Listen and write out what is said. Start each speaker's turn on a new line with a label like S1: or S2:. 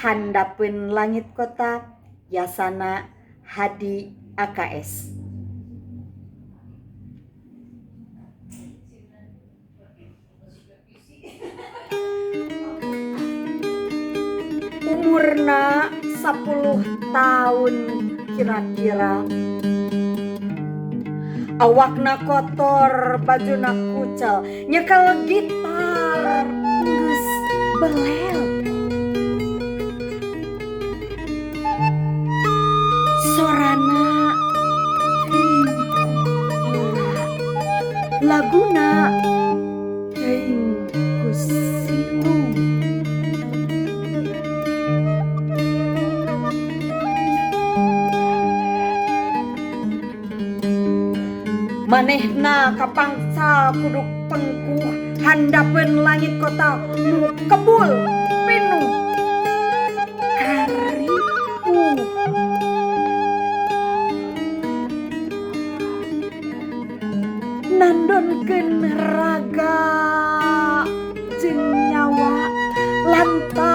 S1: Handapkeun langit kota Yasana Hadi AKS. Umurna 10 tahun kira-kira. Awakna kotor, bajuna kucel, nyekel gitar geus belel. Sorana teuing heula, laguna teuing kusiung. Manehna kapangsa kudu pengkuh, handapkeun langit kota nu kebul pinuh karipuh. Nandonkeun raga jeung nyawa lantaran